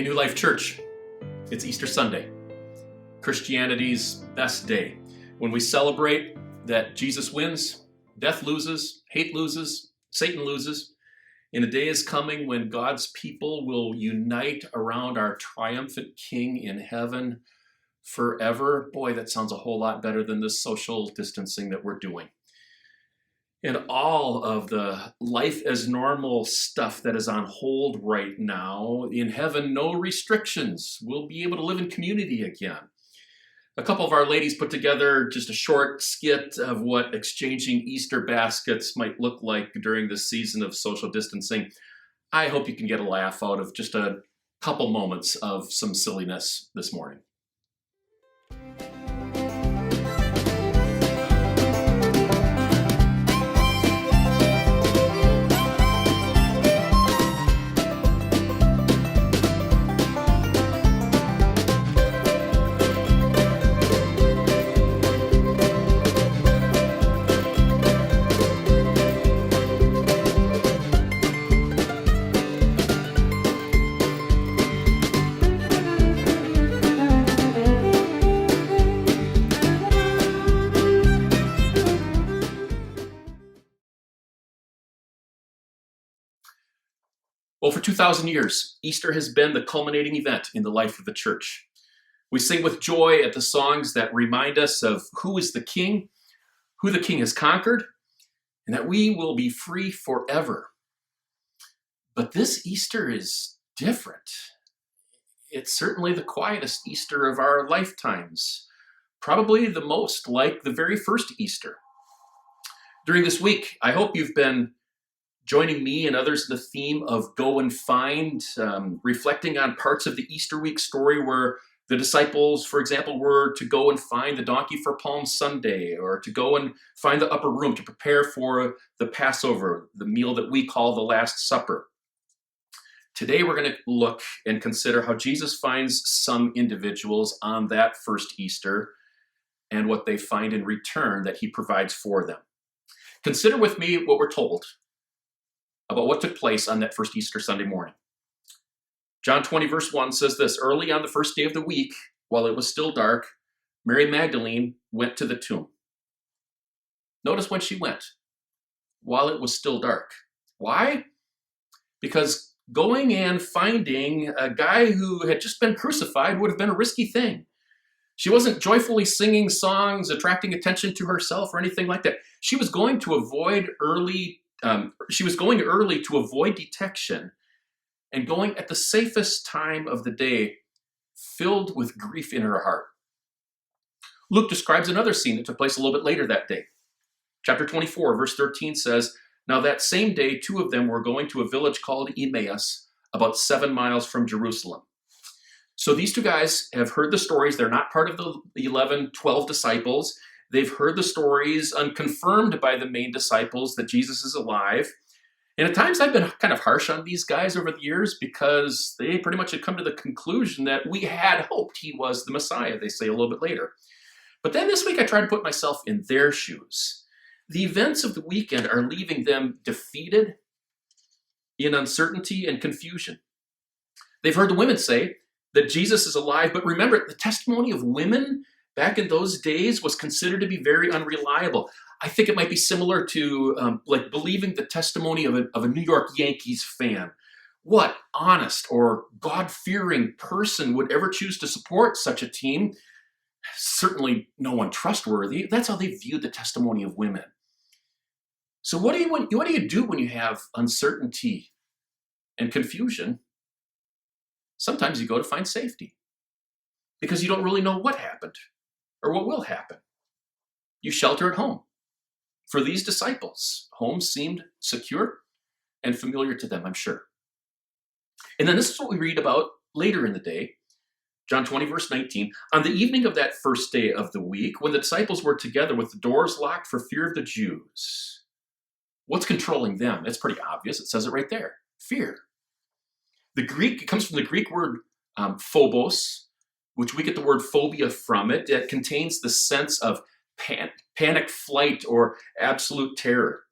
Hey, New Life Church, it's Easter Sunday, Christianity's best day, when we celebrate that Jesus wins, death loses, hate loses, Satan loses, and a day is coming when God's people will unite around our triumphant King in heaven forever. Boy, that sounds a whole lot better than this social distancing that we're doing. And all of the life as normal stuff that is on hold right now, in heaven, no restrictions. We'll be able to live in community again. A couple of our ladies put together just a short skit of what exchanging Easter baskets might look like during this season of social distancing. I hope you can get a laugh out of just a couple moments of some silliness this morning. Well, for 2,000 years, Easter has been the culminating event in the life of the church. We sing with joy at the songs that remind us of who is the King, who the King has conquered, and that we will be free forever. But this Easter is different. It's certainly the quietest Easter of our lifetimes, probably the most like the very first Easter. During this week, I hope you've been joining me and others in the theme of go and find, reflecting on parts of the Easter week story where the disciples, for example, were to go and find the donkey for Palm Sunday, or to go and find the upper room to prepare for the Passover, the meal that we call the Last Supper. Today we're going to look and consider how Jesus finds some individuals on that first Easter and what they find in return that he provides for them. Consider with me what we're told about what took place on that first Easter Sunday morning. John 20 verse 1 says this: "Early on the first day of the week, while it was still dark, Mary Magdalene went to the tomb." Notice when she went, while it was still dark. Why? Because going and finding a guy who had just been crucified would have been a risky thing. She wasn't joyfully singing songs, attracting attention to herself or anything like that. She was going early to avoid detection, and going at the safest time of the day, filled with grief in her heart. Luke describes another scene that took place a little bit later that day. Chapter 24, verse 13 says, "Now that same day, two of them were going to a village called Emmaus, about 7 miles from Jerusalem." So these two guys have heard the stories. They're not part of the 12 disciples. They've heard the stories unconfirmed by the main disciples that Jesus is alive. And at times I've been kind of harsh on these guys over the years because they pretty much had come to the conclusion that we had hoped he was the Messiah, they say a little bit later. But then this week I tried to put myself in their shoes. The events of the weekend are leaving them defeated, in uncertainty and confusion. They've heard the women say that Jesus is alive, but remember, the testimony of women back in those days was considered to be very unreliable. I think it might be similar to like believing the testimony of a New York Yankees fan. What honest or God-fearing person would ever choose to support such a team? Certainly no one trustworthy. That's how they viewed the testimony of women. So what do you do when you have uncertainty and confusion? Sometimes you go to find safety because you don't really know what happened or what will happen. You shelter at home. For these disciples, home seemed secure and familiar to them, I'm sure. And then this is what we read about later in the day. John 20, verse 19. "On the evening of that first day of the week, when the disciples were together with the doors locked for fear of the Jews." What's controlling them? It's pretty obvious. It says it right there. Fear. It comes from the Greek word phobos, which we get the word phobia from it. It contains the sense of panic flight or absolute terror.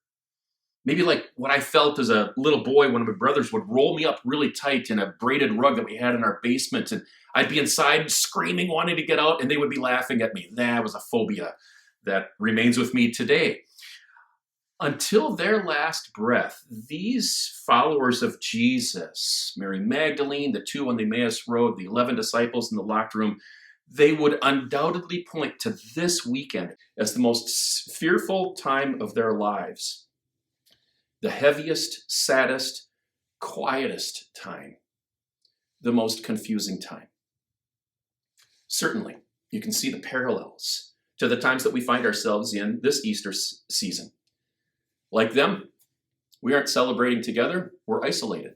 Maybe like what I felt as a little boy when my brothers would roll me up really tight in a braided rug that we had in our basement, and I'd be inside screaming, wanting to get out, and they would be laughing at me. That was a phobia that remains with me today. Until their last breath, these followers of Jesus, Mary Magdalene, the two on the Emmaus Road, the 11 disciples in the locked room, they would undoubtedly point to this weekend as the most fearful time of their lives, the heaviest, saddest, quietest time, the most confusing time. Certainly, you can see the parallels to the times that we find ourselves in this Easter season. Like them, we aren't celebrating together, we're isolated.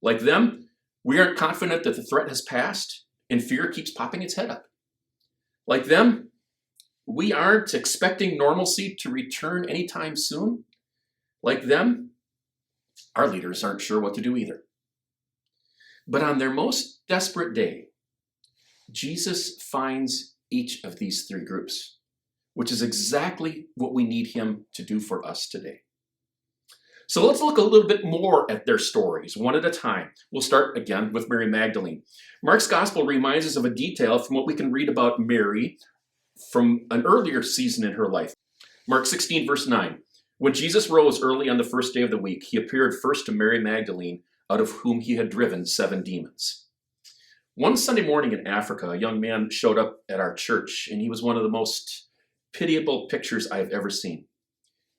Like them, we aren't confident that the threat has passed and fear keeps popping its head up. Like them, we aren't expecting normalcy to return anytime soon. Like them, our leaders aren't sure what to do either. But on their most desperate day, Jesus finds each of these three groups, which is exactly what we need him to do for us today. So let's look a little bit more at their stories, one at a time. We'll start again with Mary Magdalene. Mark's gospel reminds us of a detail from what we can read about Mary from an earlier season in her life. Mark 16, verse 9. When Jesus rose early on the first day of the week, he appeared first to Mary Magdalene, out of whom he had driven 7 demons. One Sunday morning in Africa, a young man showed up at our church, and he was one of the most pitiable pictures I have ever seen.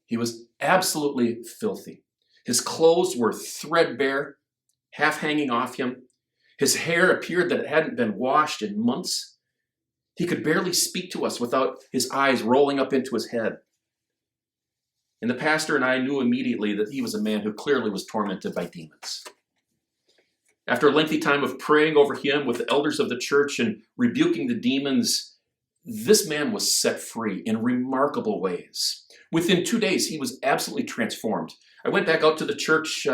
He was absolutely filthy. His clothes were threadbare, half hanging off him. His hair appeared that it hadn't been washed in months. He could barely speak to us without his eyes rolling up into his head. And the pastor and I knew immediately that he was a man who clearly was tormented by demons. After a lengthy time of praying over him with the elders of the church and rebuking the demons, this man was set free in remarkable ways. Within 2 days, he was absolutely transformed. I went back out to the church.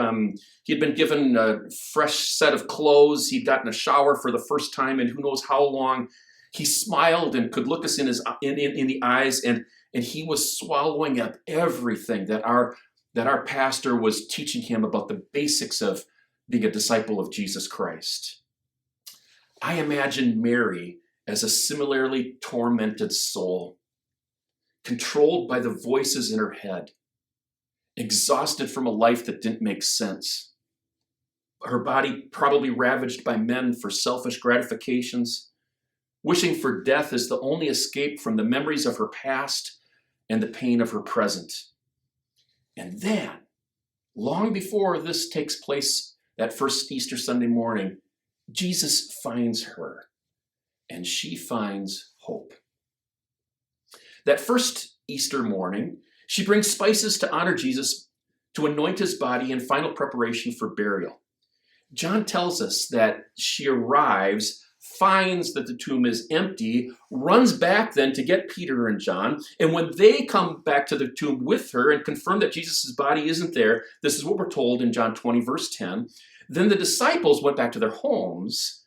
He had been given a fresh set of clothes. He'd gotten a shower for the first time in who knows how long. He smiled and could look us in the eyes, and he was swallowing up everything that our pastor was teaching him about the basics of being a disciple of Jesus Christ. I imagine Mary as a similarly tormented soul, controlled by the voices in her head, exhausted from a life that didn't make sense. Her body probably ravaged by men for selfish gratifications, wishing for death as the only escape from the memories of her past and the pain of her present. And then, long before this takes place, that first Easter Sunday morning, Jesus finds her, and she finds hope. That first Easter morning, she brings spices to honor Jesus, to anoint his body in final preparation for burial. John tells us that she arrives, finds that the tomb is empty, runs back then to get Peter and John, and when they come back to the tomb with her and confirm that Jesus' body isn't there, this is what we're told in John 20, verse 10, then the disciples went back to their homes,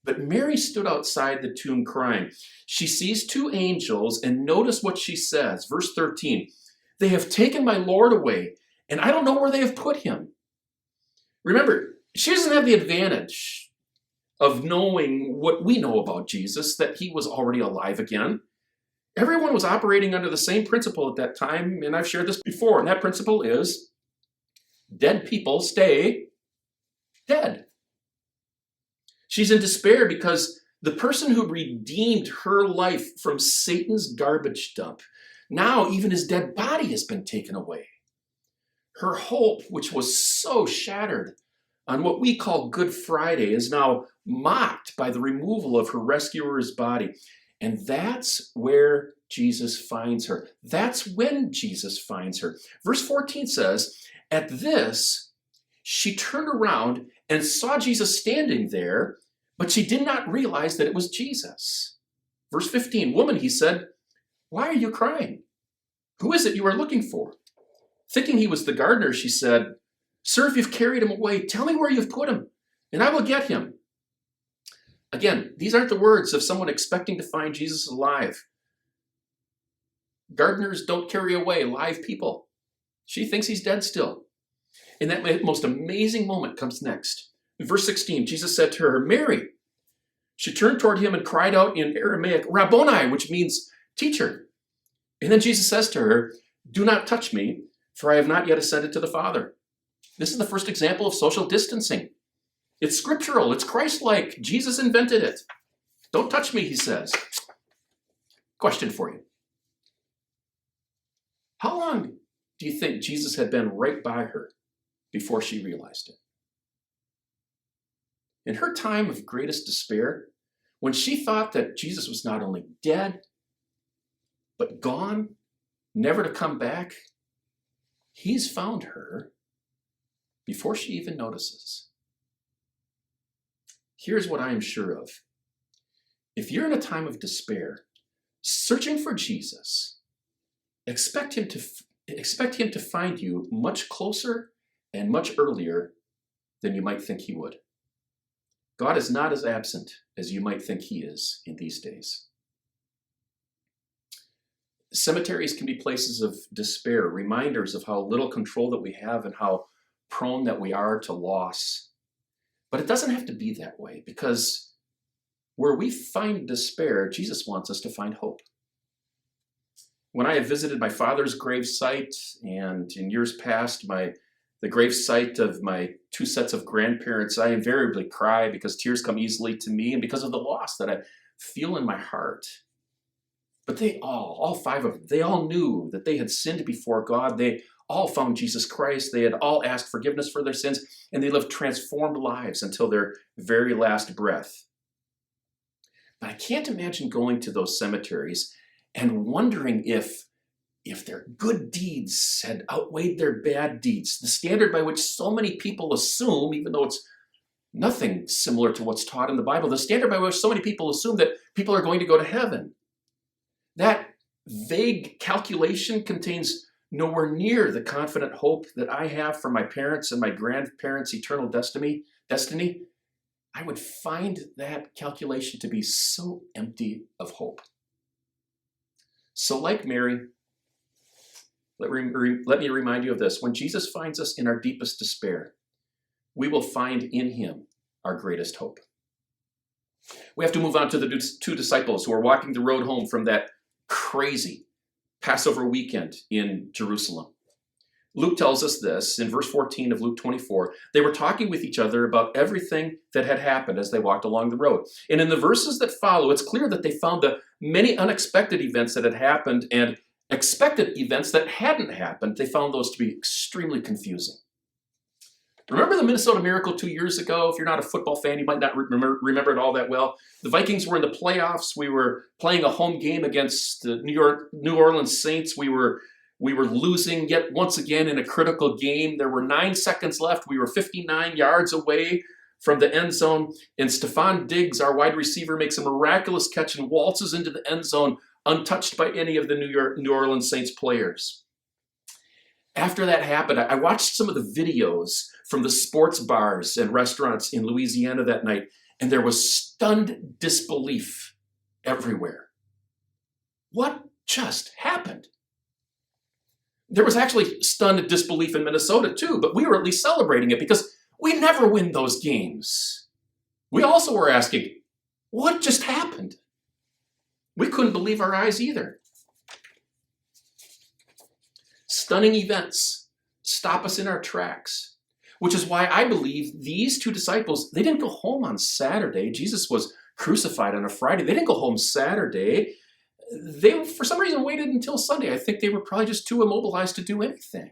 but Mary stood outside the tomb crying. She sees 2 angels, and notice what she says, verse 13, "They have taken my Lord away, and I don't know where they have put him." Remember, she doesn't have the advantage of knowing what we know about Jesus, that he was already alive again. Everyone was operating under the same principle at that time, and I've shared this before, and that principle is dead people stay dead. She's in despair because the person who redeemed her life from Satan's garbage dump, now even his dead body has been taken away. Her hope, which was so shattered on what we call Good Friday, is now mocked by the removal of her rescuer's body. And that's where Jesus finds her. That's when Jesus finds her. Verse 14 says, "At this, she turned around and saw Jesus standing there, but she did not realize that it was Jesus." Verse 15, "Woman," he said, "why are you crying? Who is it you are looking for?" Thinking he was the gardener, she said, "Sir, if you've carried him away, tell me where you've put him, and I will get him." Again, these aren't the words of someone expecting to find Jesus alive. Gardeners don't carry away live people. She thinks he's dead still. And that most amazing moment comes next. In verse 16, Jesus said to her, Mary. She turned toward him and cried out in Aramaic, Rabboni, which means teacher. And then Jesus says to her, do not touch me, for I have not yet ascended to the Father. This is the first example of social distancing. It's scriptural. It's Christ-like. Jesus invented it. Don't touch me, he says. Question for you. How long do you think Jesus had been right by her before she realized it? In her time of greatest despair, when she thought that Jesus was not only dead, but gone, never to come back, he's found her before she even notices. Here's what I am sure of. If you're in a time of despair, searching for Jesus, expect him to find you much closer and much earlier than you might think he would. God is not as absent as you might think he is in these days. Cemeteries can be places of despair, reminders of how little control that we have and how prone that we are to loss. But it doesn't have to be that way, because where we find despair, Jesus wants us to find hope. When I have visited my father's grave site, and in years past, the grave site of my two sets of grandparents, I invariably cry because tears come easily to me and because of the loss that I feel in my heart. But they all five of them, they all knew that they had sinned before God. They all found Jesus Christ. They had all asked forgiveness for their sins, and they lived transformed lives until their very last breath. But I can't imagine going to those cemeteries and wondering if their good deeds had outweighed their bad deeds, the standard by which so many people assume, even though it's nothing similar to what's taught in the Bible, the standard by which so many people assume that people are going to go to heaven. That vague calculation contains nowhere near the confident hope that I have for my parents and my grandparents' eternal destiny. I would find that calculation to be so empty of hope. So like Mary, let me remind you of this. When Jesus finds us in our deepest despair, we will find in him our greatest hope. We have to move on to the two disciples who are walking the road home from that crazy Passover weekend in Jerusalem. Luke tells us this in verse 14 of Luke 24. They were talking with each other about everything that had happened as they walked along the road. And in the verses that follow, it's clear that they found the many unexpected events that had happened and expected events that hadn't happened. They found those to be extremely confusing. Remember the Minnesota Miracle 2 years ago? If you're not a football fan, you might not remember it all that well. The Vikings were in the playoffs. We were playing a home game against the New Orleans Saints. We were losing yet once again in a critical game. There were 9 seconds left. We were 59 yards away from the end zone, and Stephon Diggs, our wide receiver, makes a miraculous catch and waltzes into the end zone untouched by any of the New Orleans Saints players. After that happened, I watched some of the videos from the sports bars and restaurants in Louisiana that night, and there was stunned disbelief everywhere. What just happened? There was actually stunned disbelief in Minnesota too, but we were at least celebrating it because we never win those games. We also were asking, what just happened? We couldn't believe our eyes either. Stunning events stop us in our tracks, which is why I believe these two disciples, they didn't go home on Saturday. Jesus was crucified on a Friday. They didn't go home Saturday. They, for some reason, waited until Sunday. I think they were probably just too immobilized to do anything.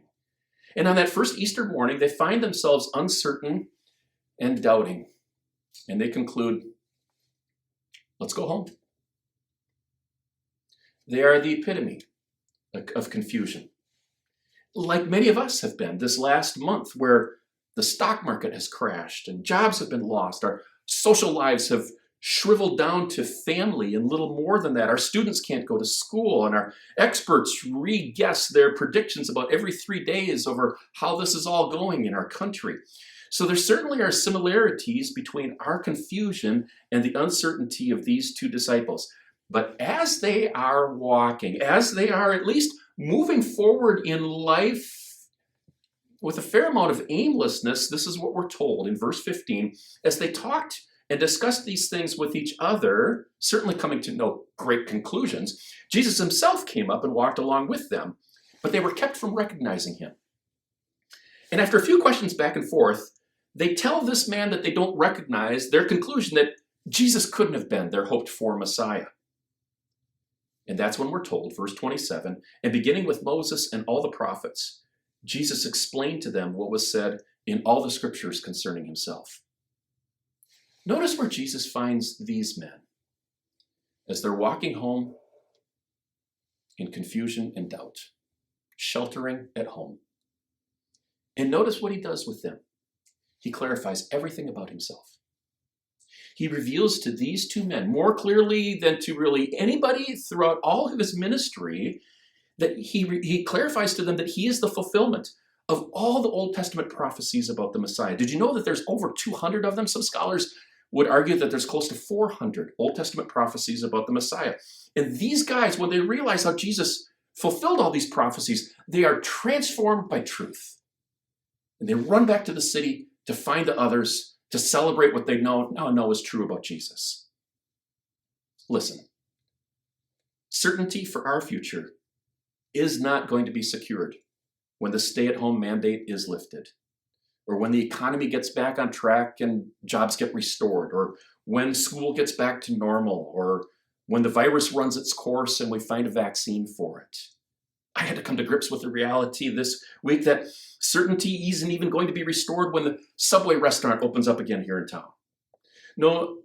And on that first Easter morning, they find themselves uncertain and doubting. And they conclude, let's go home. They are the epitome of confusion. Like many of us have been this last month, where the stock market has crashed and jobs have been lost. Our social lives have shriveled down to family and little more than that. Our students can't go to school, and our experts re-guess their predictions about every 3 days over how this is all going in our country. So there certainly are similarities between our confusion and the uncertainty of these two disciples. But as they are walking, as they are at least moving forward in life with a fair amount of aimlessness, this is what we're told in verse 15. As they talked and discussed these things with each other, certainly coming to no great conclusions, Jesus himself came up and walked along with them, but they were kept from recognizing him. And after a few questions back and forth, they tell this man that they don't recognize their conclusion that Jesus couldn't have been their hoped-for Messiah. And that's when we're told, verse 27, and beginning with Moses and all the prophets, Jesus explained to them what was said in all the scriptures concerning himself. Notice where Jesus finds these men as they're walking home in confusion and doubt, sheltering at home. And notice what he does with them. He clarifies everything about himself. He reveals to these two men more clearly than to really anybody throughout all of his ministry that he clarifies to them that he is the fulfillment of all the Old Testament prophecies about the Messiah. Did you know that there's over 200 of them? Some scholars would argue that there's close to 400 Old Testament prophecies about the Messiah. And these guys, when they realize how Jesus fulfilled all these prophecies, they are transformed by truth. And they run back to the city to find the others, to celebrate what they now know is true about Jesus. Listen, certainty for our future is not going to be secured when the stay-at-home mandate is lifted, or when the economy gets back on track and jobs get restored, or when school gets back to normal, or when the virus runs its course and we find a vaccine for it. I had to come to grips with the reality this week that certainty isn't even going to be restored when the Subway restaurant opens up again here in town. No,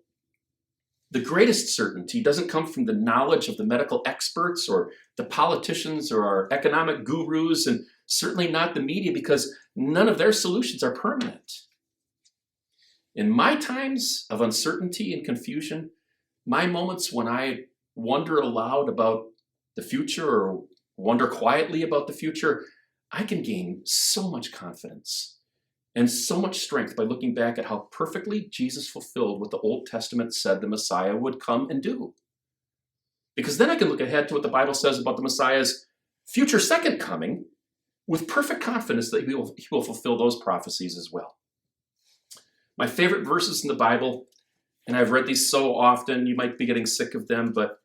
the greatest certainty doesn't come from the knowledge of the medical experts or the politicians or our economic gurus, and certainly not the media, because none of their solutions are permanent. In my times of uncertainty and confusion, my moments when I wonder aloud about the future or wonder quietly about the future, I can gain so much confidence and so much strength by looking back at how perfectly Jesus fulfilled what the Old Testament said the Messiah would come and do. Because then I can look ahead to what the Bible says about the Messiah's future second coming with perfect confidence that he will fulfill those prophecies as well. My favorite verses in the Bible, and I've read these so often, you might be getting sick of them, but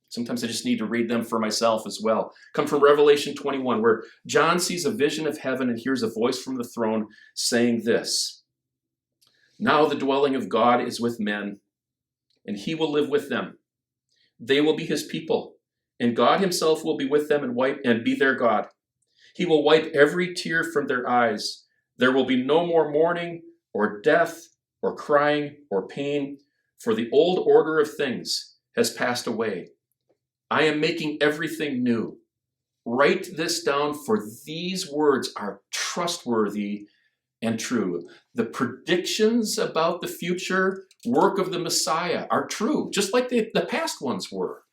sometimes I just need to read them for myself as well, come from Revelation 21, where John sees a vision of heaven and hears a voice from the throne saying this: "Now the dwelling of God is with men, and he will live with them. They will be his people, and God himself will be with them and be their God. He will wipe every tear from their eyes. There will be no more mourning or death or crying or pain, for the old order of things has passed away. I am making everything new." Write this down, for these words are trustworthy and true. The predictions about the future work of the Messiah are true, just like the past ones were.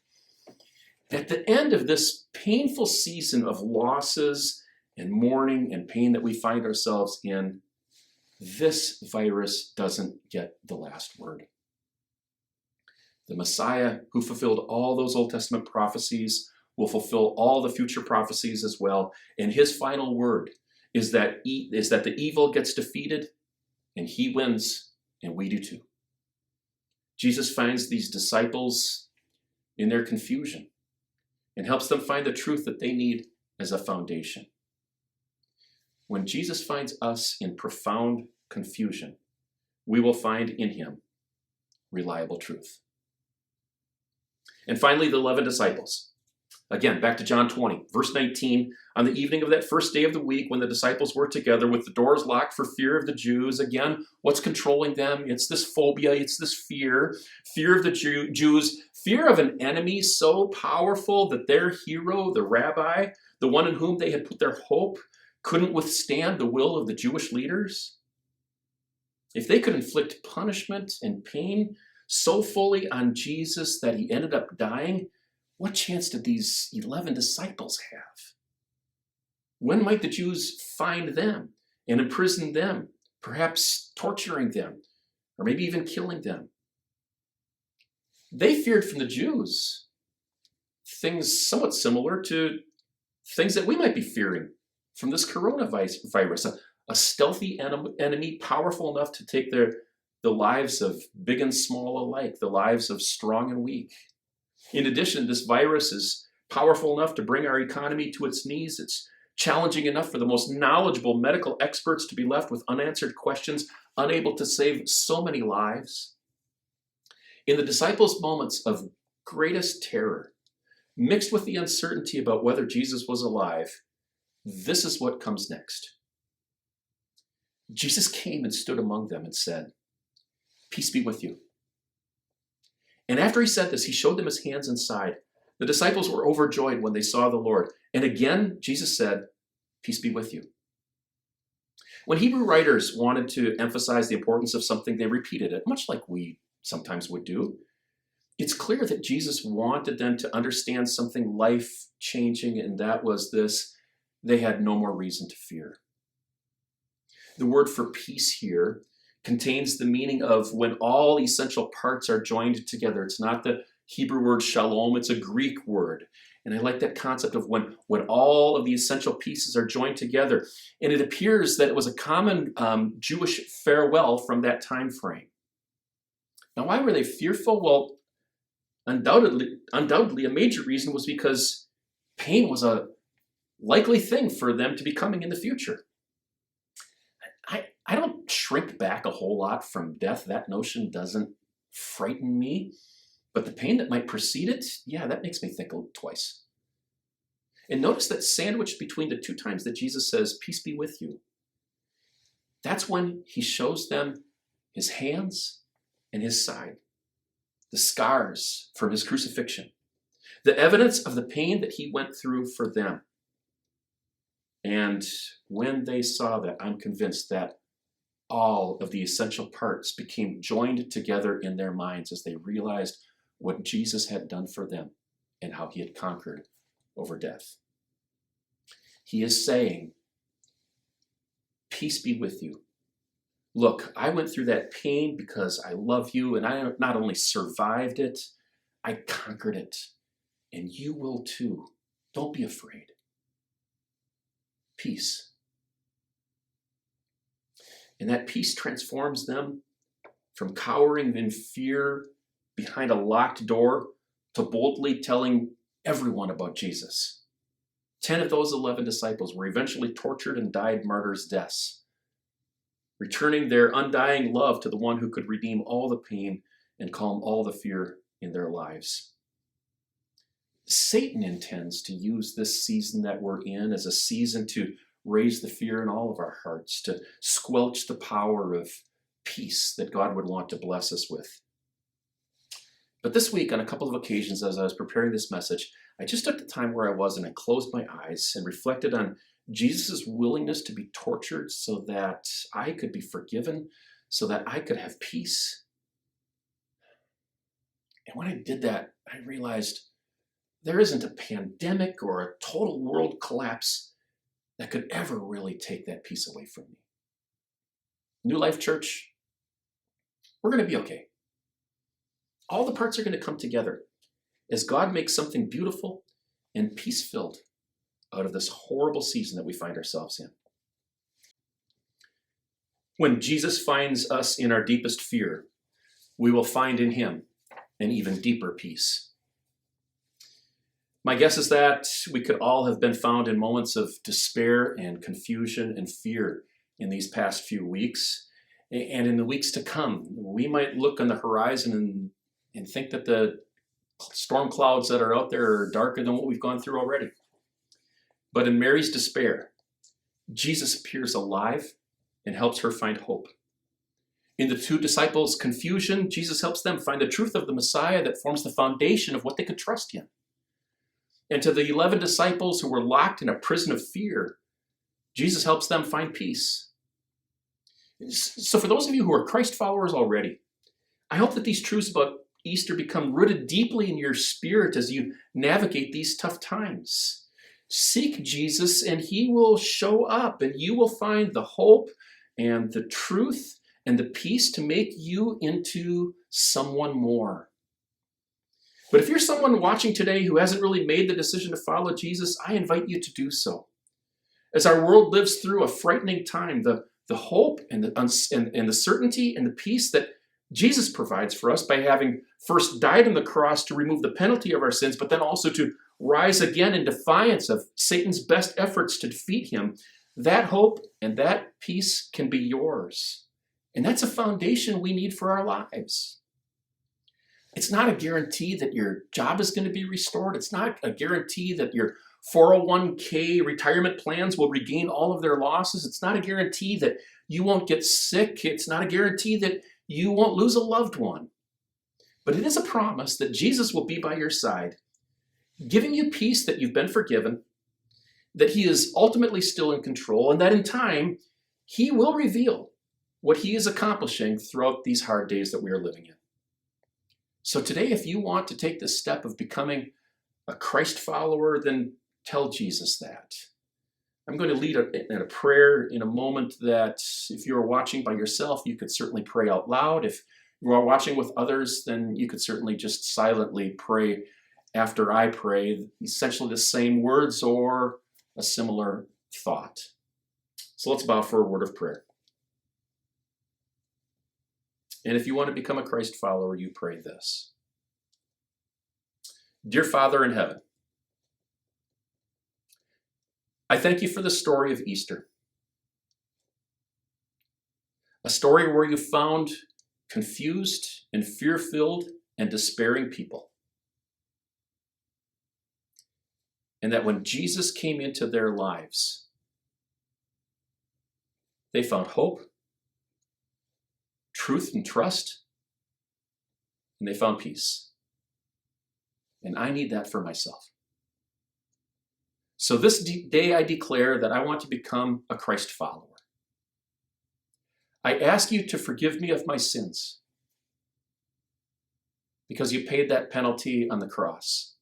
At the end of this painful season of losses and mourning and pain that we find ourselves in, this virus doesn't get the last word. The Messiah, who fulfilled all those Old Testament prophecies, will fulfill all the future prophecies as well. And his final word is that the evil gets defeated and he wins, and we do too. Jesus finds these disciples in their confusion and helps them find the truth that they need as a foundation. When Jesus finds us in profound confusion, we will find in him reliable truth. And finally, the 11 disciples. Again, back to John 20, verse 19. On the evening of that first day of the week, when the disciples were together with the doors locked for fear of the Jews, again, what's controlling them? It's this phobia, it's this fear of the Jews, fear of an enemy so powerful that their hero, the rabbi, the one in whom they had put their hope, couldn't withstand the will of the Jewish leaders. If they could inflict punishment and pain so fully on Jesus that he ended up dying, what chance did these 11 disciples have? When might the Jews find them and imprison them, perhaps torturing them, or maybe even killing them? They feared from the Jews things somewhat similar to things that we might be fearing from this coronavirus, a stealthy enemy powerful enough to take the lives of big and small alike, the lives of strong and weak. In addition, this virus is powerful enough to bring our economy to its knees. It's challenging enough for the most knowledgeable medical experts to be left with unanswered questions, unable to save so many lives. In the disciples' moments of greatest terror, mixed with the uncertainty about whether Jesus was alive, this is what comes next. Jesus came and stood among them and said, "Peace be with you." And after he said this, he showed them his hands and side. The disciples were overjoyed when they saw the Lord. And again, Jesus said, "Peace be with you." When Hebrew writers wanted to emphasize the importance of something, they repeated it, much like we sometimes would do. It's clear that Jesus wanted them to understand something life-changing, and that was this: they had no more reason to fear. The word for peace here contains the meaning of when all essential parts are joined together. It's not the Hebrew word shalom, it's a Greek word. And I like that concept of when all of the essential pieces are joined together. And it appears that it was a common Jewish farewell from that time frame. Now, why were they fearful? Well, undoubtedly a major reason was because pain was a likely thing for them to be coming in the future. I don't shrink back a whole lot from death. That notion doesn't frighten me. But the pain that might precede it, yeah, that makes me think twice. And notice that sandwiched between the two times that Jesus says, "Peace be with you," that's when he shows them his hands and his side, the scars from his crucifixion, the evidence of the pain that he went through for them. And when they saw that, I'm convinced that all of the essential parts became joined together in their minds as they realized what Jesus had done for them and how he had conquered over death. He is saying, "Peace be with you. Look, I went through that pain because I love you, and I not only survived it, I conquered it. And you will too. Don't be afraid." Peace. And that peace transforms them from cowering in fear behind a locked door to boldly telling everyone about Jesus. 10 of those 11 disciples were eventually tortured and died martyrs' deaths, returning their undying love to the one who could redeem all the pain and calm all the fear in their lives. Satan intends to use this season that we're in as a season to raise the fear in all of our hearts, to squelch the power of peace that God would want to bless us with. But this week, on a couple of occasions, as I was preparing this message, I just took the time where I was and I closed my eyes and reflected on Jesus' willingness to be tortured so that I could be forgiven, so that I could have peace. And when I did that, I realized there isn't a pandemic or a total world collapse that could ever really take that peace away from me. New Life Church, we're going to be okay. All the parts are going to come together as God makes something beautiful and peace-filled out of this horrible season that we find ourselves in. When Jesus finds us in our deepest fear, we will find in him an even deeper peace. My guess is that we could all have been found in moments of despair and confusion and fear in these past few weeks. And in the weeks to come, we might look on the horizon and think that the storm clouds that are out there are darker than what we've gone through already. But in Mary's despair, Jesus appears alive and helps her find hope. In the two disciples' confusion, Jesus helps them find the truth of the Messiah that forms the foundation of what they could trust in. And to the 11 disciples who were locked in a prison of fear, Jesus helps them find peace. So for those of you who are Christ followers already, I hope that these truths about Easter become rooted deeply in your spirit as you navigate these tough times. Seek Jesus and he will show up, and you will find the hope and the truth and the peace to make you into someone more. But if you're someone watching today who hasn't really made the decision to follow Jesus, I invite you to do so. As our world lives through a frightening time, the hope and the certainty and the peace that Jesus provides for us by having first died on the cross to remove the penalty of our sins, but then also to rise again in defiance of Satan's best efforts to defeat him, that hope and that peace can be yours. And that's a foundation we need for our lives. It's not a guarantee that your job is going to be restored. It's not a guarantee that your 401k retirement plans will regain all of their losses. It's not a guarantee that you won't get sick. It's not a guarantee that you won't lose a loved one. But it is a promise that Jesus will be by your side, giving you peace that you've been forgiven, that he is ultimately still in control, and that in time, he will reveal what he is accomplishing throughout these hard days that we are living in. So today, if you want to take this step of becoming a Christ follower, then tell Jesus that. I'm going to lead in a prayer in a moment that if you are watching by yourself, you could certainly pray out loud. If you are watching with others, then you could certainly just silently pray after I pray, essentially the same words or a similar thought. So let's bow for a word of prayer. And if you want to become a Christ follower, you pray this. Dear Father in heaven, I thank you for the story of Easter. A story where you found confused and fear-filled and despairing people. And that when Jesus came into their lives, they found hope, truth and trust, and they found peace. And I need that for myself. So this day I declare that I want to become a Christ follower. I ask you to forgive me of my sins because you paid that penalty on the cross.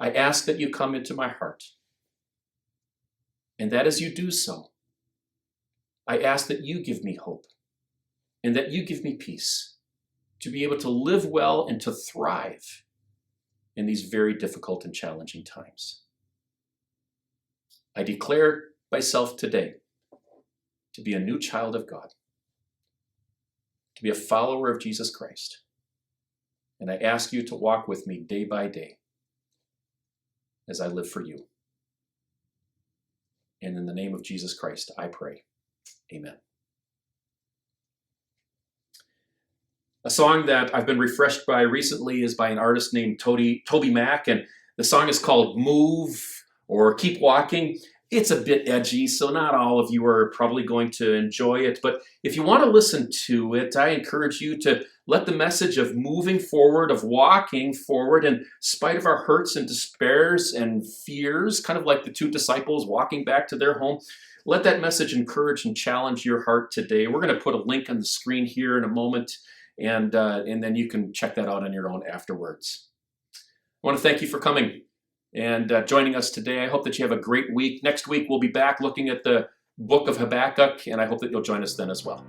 I ask that you come into my heart, and that as you do so, I ask that you give me hope and that you give me peace to be able to live well and to thrive in these very difficult and challenging times. I declare myself today to be a new child of God, to be a follower of Jesus Christ. And I ask you to walk with me day by day as I live for you. And in the name of Jesus Christ, I pray. Amen. A song that I've been refreshed by recently is by an artist named TobyMac, and the song is called Move or Keep Walking. It's a bit edgy, so not all of you are probably going to enjoy it, but if you want to listen to it, I encourage you to let the message of moving forward, of walking forward in spite of our hurts and despairs and fears, kind of like the two disciples walking back to their home, let that message encourage and challenge your heart today. We're going to put a link on the screen here in a moment, and then you can check that out on your own afterwards. I want to thank you for coming and joining us today. I hope that you have a great week. Next week, we'll be back looking at the book of Habakkuk, and I hope that you'll join us then as well.